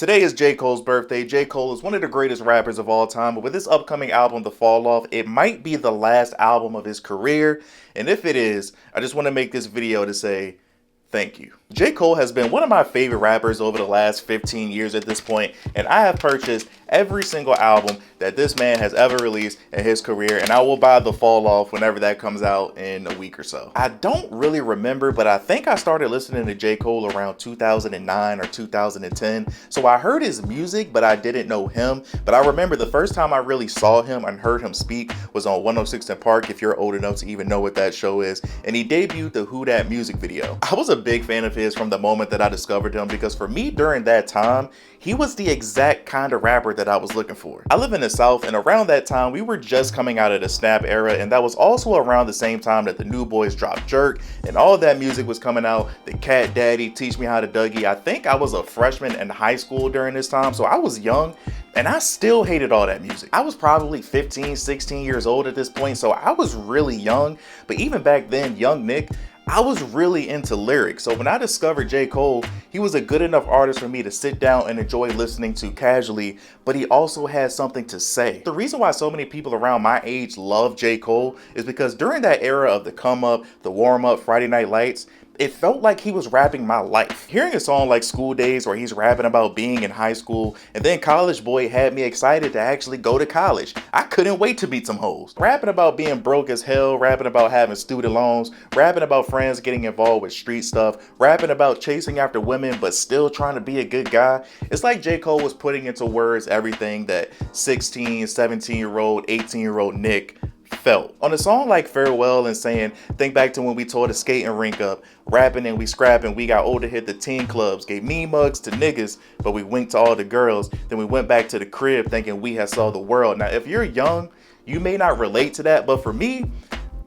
Today is J. Cole's birthday. J. Cole is one of the greatest rappers of all time, but with this upcoming album, The Fall Off, it might be the last album of his career. And if it is, I just want to make this video to say thank you. J. Cole has been one of my favorite rappers over the last 15 years at this point, and I have purchased every single album that this man has ever released in his career, and I will buy The Fall Off whenever that comes out in a week or so. I don't really remember, but I think I started listening to J. Cole around 2009 or 2010, so I heard his music, but I didn't know him. But I remember the first time I really saw him and heard him speak was on 106 & Park, if you're old enough to even know what that show is, and he debuted the Who Dat music video. I was a big fan of his from the moment that I discovered him, because for me during that time, he was the exact kind of rapper that I was looking for. I live in the South, and around that time, we were just coming out of the Snap era, and that was also around the same time that the New Boys dropped Jerk, and all of that music was coming out. The Cat Daddy, Teach Me How to Dougie. I think I was a freshman in high school during this time, so I was young, and I still hated all that music. I was probably 15, 16 years old at this point, so I was really young, but even back then, young Nick, I was really into lyrics. So when I discovered J. Cole, he was a good enough artist for me to sit down and enjoy listening to casually, but he also had something to say. The reason why so many people around my age love J. Cole is because during that era of the come up, the warm up, Friday Night Lights, it felt like he was rapping my life. Hearing a song like School Days where he's rapping about being in high school, and then College Boy had me excited to actually go to college. I couldn't wait to meet some hoes. Rapping about being broke as hell, rapping about having student loans, rapping about friends getting involved with street stuff, rapping about chasing after women but still trying to be a good guy. It's like J. Cole was putting into words everything that 16, 17-year-old, 18-year-old Nick felt. On a song like Farewell and saying, think back to when we tore the skating rink up, rapping and we scrapping, we got older, hit the teen clubs, gave mean mugs to niggas, but we winked to all the girls, then we went back to the crib thinking we had saw the world. Now, if you're young, you may not relate to that, but for me,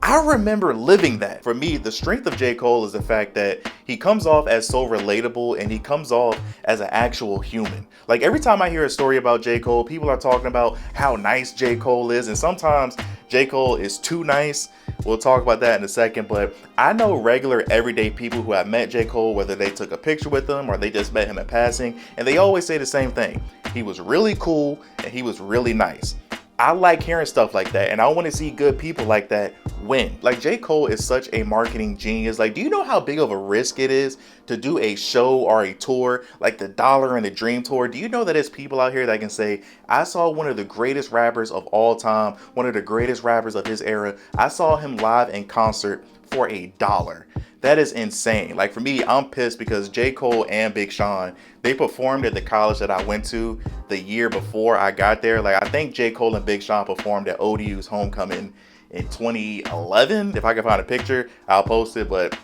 I remember living that. For me, the strength of J. Cole is the fact that he comes off as so relatable, and he comes off as an actual human. Like every time I hear a story about J. Cole, people are talking about how nice J. Cole is, and sometimes J. Cole is too nice. We'll talk about that in a second, but I know regular everyday people who have met J. Cole, whether they took a picture with him or they just met him in passing, and they always say the same thing. He was really cool and he was really nice. I like hearing stuff like that, and I want to see good people like that win. Like, J. Cole is such a marketing genius. Like, do you know how big of a risk it is to do a show or a tour like the Dollar and the Dream Tour? Do you know that there's people out here that can say, I saw one of the greatest rappers of all time, one of the greatest rappers of his era, I saw him live in concert for $1. That is insane. Like, for me, I'm pissed because J. Cole and Big Sean, they performed at the college that I went to the year before I got there. Like, I think J. Cole and Big Sean performed at ODU's homecoming in 2011. If I can find a picture, I'll post it, but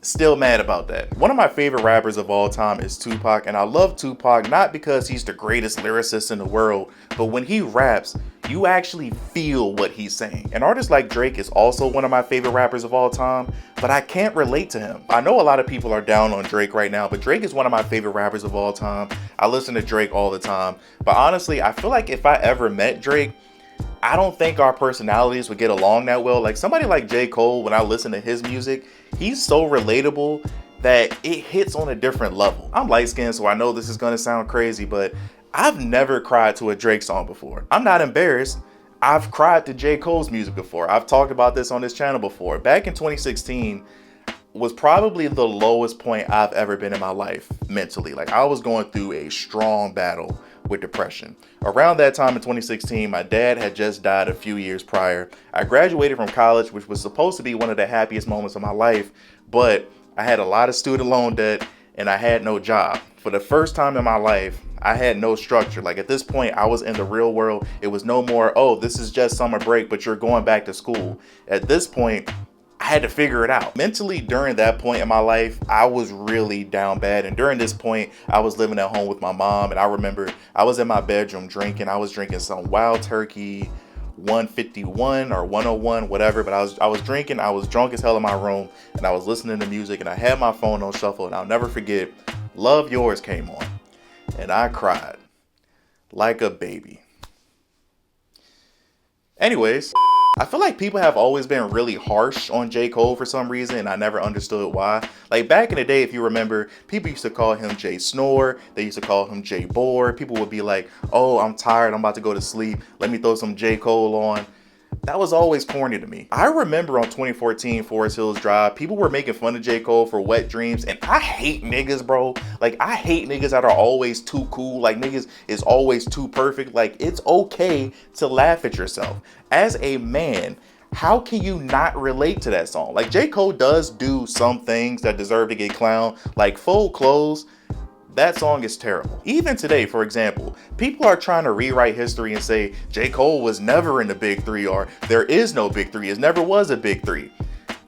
still mad about that. One of my favorite rappers of all time is Tupac, and I love Tupac not because he's the greatest lyricist in the world, but when he raps, you actually feel what he's saying. An artist like Drake is also one of my favorite rappers of all time, but I can't relate to him. I know a lot of people are down on Drake right now, but Drake is one of my favorite rappers of all time. I listen to Drake all the time, but honestly, I feel like if I ever met Drake, I don't think our personalities would get along that well. Like somebody like J. Cole, when I listen to his music, he's so relatable that it hits on a different level. I'm light-skinned, so I know this is gonna sound crazy, but I've never cried to a Drake song before. I'm not embarrassed. I've cried to J. Cole's music before. I've talked about this on this channel before. Back in 2016 was probably the lowest point I've ever been in my life mentally. Like, I was going through a strong battle with depression. Around that time in 2016, my dad had just died a few years prior. I graduated from college, which was supposed to be one of the happiest moments of my life, but I had a lot of student loan debt and I had no job. For the first time in my life, I had no structure. Like, at this point, I was in the real world. It was no more, oh, this is just summer break, but you're going back to school. At this point, I had to figure it out. Mentally, during that point in my life, I was really down bad. And during this point, I was living at home with my mom. And I remember I was in my bedroom drinking. I was drinking some Wild Turkey 151 or 101, whatever. But I was drinking. I was drunk as hell in my room. And I was listening to music. And I had my phone on shuffle. And I'll never forget, Love Yours came on. And I cried like a baby. Anyways, I feel like people have always been really harsh on J. Cole for some reason, and I never understood why. Like back in the day, if you remember, people used to call him J. Snore, they used to call him J. Bore. People would be like, oh, I'm tired, I'm about to go to sleep, let me throw some J. Cole on. That was always corny to me. I remember on 2014 Forest Hills Drive, people were making fun of J. Cole for Wet Dreams, and I hate niggas, bro. Like, I hate niggas that are always too cool. Like, niggas is always too perfect. Like, it's okay to laugh at yourself. As a man, how can you not relate to that song? Like, J. Cole does do some things that deserve to get clowned, like Fold Clothes. That song is terrible. Even today, for example, people are trying to rewrite history and say J. Cole was never in the big three, or there is no big three, it never was a big three.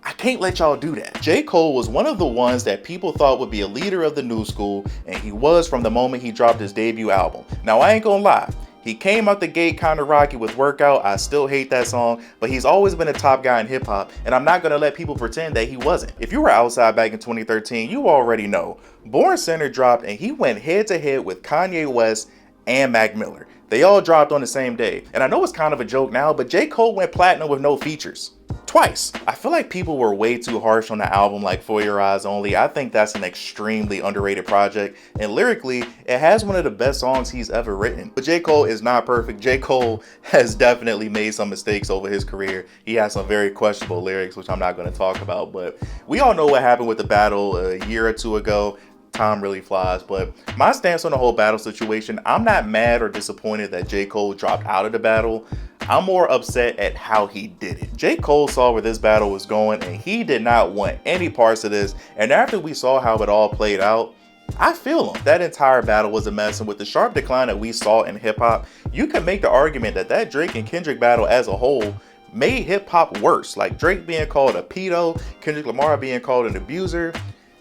I can't let y'all do that. J. Cole was one of the ones that people thought would be a leader of the new school, and he was from the moment he dropped his debut album. Now, I ain't gonna lie. He came out the gate kinda rocky with Workout. I still hate that song, but he's always been a top guy in hip hop, and I'm not gonna let people pretend that he wasn't. If you were outside back in 2013, you already know. Born Center dropped and he went head to head with Kanye West and Mac Miller. They all dropped on the same day. And I know it's kind of a joke now, but J. Cole went platinum with no features. Twice. I feel like people were way too harsh on the album like For Your Eyes Only. I think that's an extremely underrated project, and lyrically, it has one of the best songs he's ever written. But J. Cole is not perfect. J. Cole has definitely made some mistakes over his career. He has some very questionable lyrics, which I'm not going to talk about, but we all know what happened with the battle a year or two ago. Time really flies, but my stance on the whole battle situation, I'm not mad or disappointed that J. Cole dropped out of the battle. I'm more upset at how he did it. J. Cole saw where this battle was going and he did not want any parts of this, and after we saw how it all played out, I feel him. That entire battle was a mess, and with the sharp decline that we saw in hip-hop, you can make the argument that that Drake and Kendrick battle as a whole made hip-hop worse. Like Drake being called a pedo, Kendrick Lamar being called an abuser.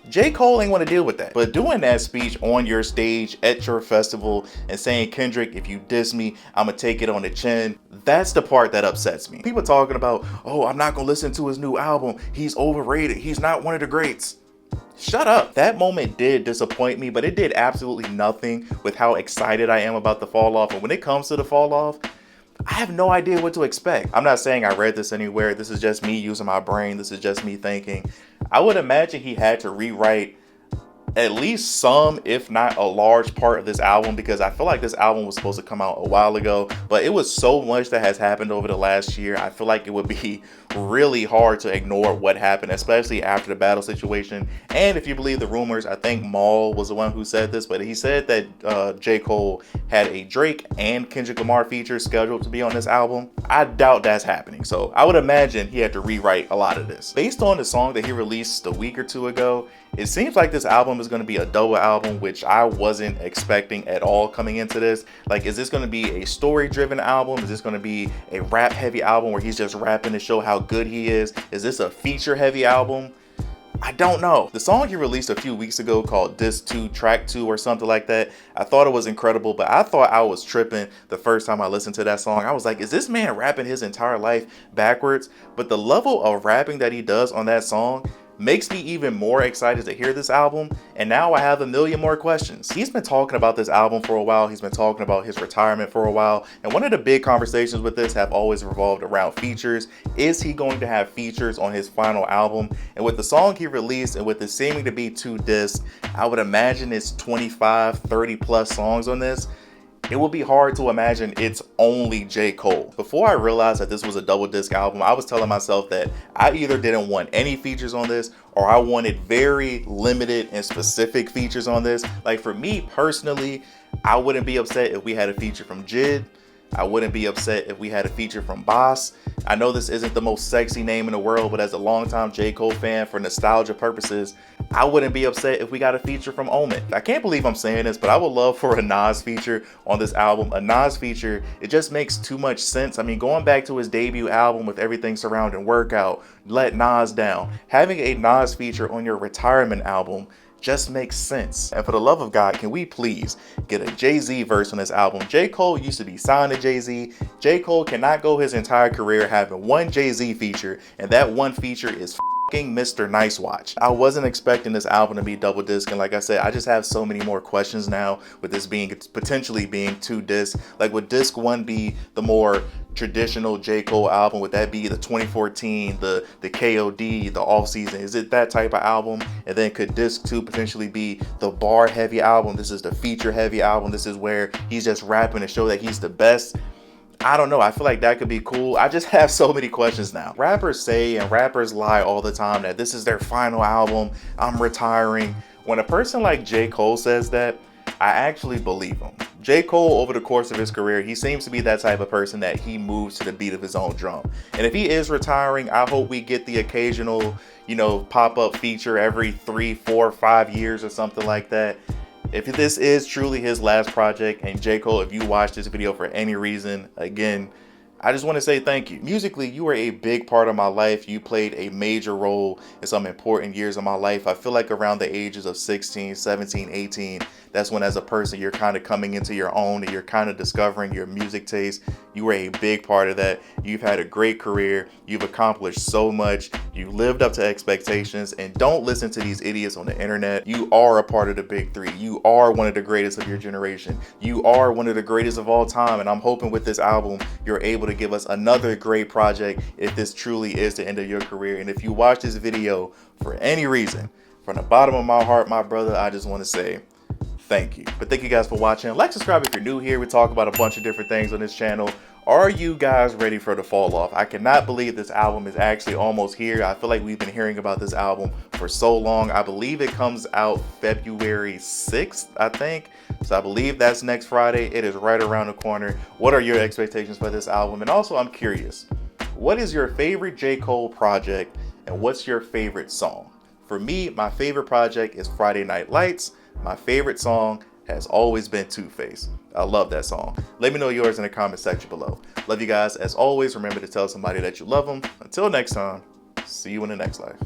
J. Cole ain't want to deal with that. But doing that speech on your stage at your festival and saying, Kendrick, if you diss me, I'ma take it on the chin, that's the part that upsets me. People talking about, oh, I'm not gonna listen to his new album, he's overrated, he's not one of the greats. Shut up. That moment did disappoint me, but it did absolutely nothing with how excited I am about the fall off. And when it comes to the fall off, I have no idea what to expect. I'm not saying I read this anywhere. This is just me using my brain. This is just me thinking. I would imagine he had to rewrite at least some, if not a large part of this album, because I feel like this album was supposed to come out a while ago, but it was so much that has happened over the last year. I feel like it would be really hard to ignore what happened, especially after the battle situation. And if you believe the rumors, I think Maul was the one who said this, but he said that J. Cole had a Drake and Kendrick Lamar feature scheduled to be on this album. I doubt that's happening, so I would imagine he had to rewrite a lot of this. Based on the song that he released a week or two ago, it seems like this album is going to be a double album, which I wasn't expecting at all coming into this. Like, is this going to be a story-driven album? Is this going to be a rap-heavy album where he's just rapping to show how good he is? Is this a feature-heavy album? I don't know. The song he released a few weeks ago called Diss 2 Track 2 or something like that, I thought it was incredible, but I thought I was tripping the first time I listened to that song. I was like, is this man rapping his entire life backwards? But the level of rapping that he does on that song makes me even more excited to hear this album, and now I have a million more questions. He's been talking about this album for a while, he's been talking about his retirement for a while, and one of the big conversations with this have always revolved around features. Is he going to have features on his final album? And with the song he released, and with it seeming to be 2 discs, I would imagine it's 25, 30 plus songs on this. It would be hard to imagine it's only J. Cole. Before I realized that this was a double disc album, I was telling myself that I either didn't want any features on this, or I wanted very limited and specific features on this. Like for me personally, I wouldn't be upset if we had a feature from Jid. I wouldn't be upset if we had a feature from Boss. I know this isn't the most sexy name in the world, but as a longtime J. Cole fan, for nostalgia purposes, I wouldn't be upset if we got a feature from Omen. I can't believe I'm saying this, but I would love for a Nas feature on this album. A Nas feature, it just makes too much sense. I mean, going back to his debut album with everything surrounding Workout, Let Nas Down, having a Nas feature on your retirement album just makes sense. And for the love of God, can we please get a Jay-Z verse on this album? J. Cole used to be signed to Jay-Z. J. Cole cannot go his entire career having one Jay-Z feature, and that one feature is Mr. Nice Watch. I wasn't expecting this album to be double disc, and like I said, I just have so many more questions now with this being potentially being 2 discs. Like, would disc 1 be the more traditional J. Cole album? Would that be the 2014, the KOD, the off season? Is it that type of album? And then could disc 2 potentially be the bar heavy album? This is the feature heavy album. This is where he's just rapping to show that he's the best. I don't know. I feel like that could be cool. I just have so many questions now. Rappers say and rappers lie all the time that this is their final album. I'm retiring. When a person like J. Cole says that, I actually believe him. J. Cole, over the course of his career, he seems to be that type of person that he moves to the beat of his own drum. And if he is retiring, I hope we get the occasional, pop-up feature every 3, 4, 5 years or something like that. If this is truly his last project, and J. Cole, if you watch this video for any reason, again, I just want to say thank you. Musically, you were a big part of my life. You played a major role in some important years of my life. I feel like around the ages of 16, 17, 18, that's when as a person you're kind of coming into your own and you're kind of discovering your music taste. You were a big part of that. You've had a great career. You've accomplished so much. You lived up to expectations, and don't listen to these idiots on the internet. You are a part of the big 3. You are one of the greatest of your generation. You are one of the greatest of all time, and I'm hoping with this album you're able to give us another great project if this truly is the end of your career. And if you watch this video for any reason, from the bottom of my heart, my brother, I just want to say thank you. But thank you guys for watching. Like, subscribe if you're new here. We talk about a bunch of different things on this channel. Are you guys ready for the fall off? I cannot believe this album is actually almost here. I feel like we've been hearing about this album for so long. I believe it comes out February 6th, I think. So I believe that's next Friday. It is right around the corner. What are your expectations for this album? And also, I'm curious, what is your favorite J. Cole project, and what's your favorite song? For me, my favorite project is Friday Night Lights. My favorite song has always been Two-Face. I love that song. Let me know yours in the comment section below. Love you guys. As always, remember to tell somebody that you love them. Until next time, see you in the next life.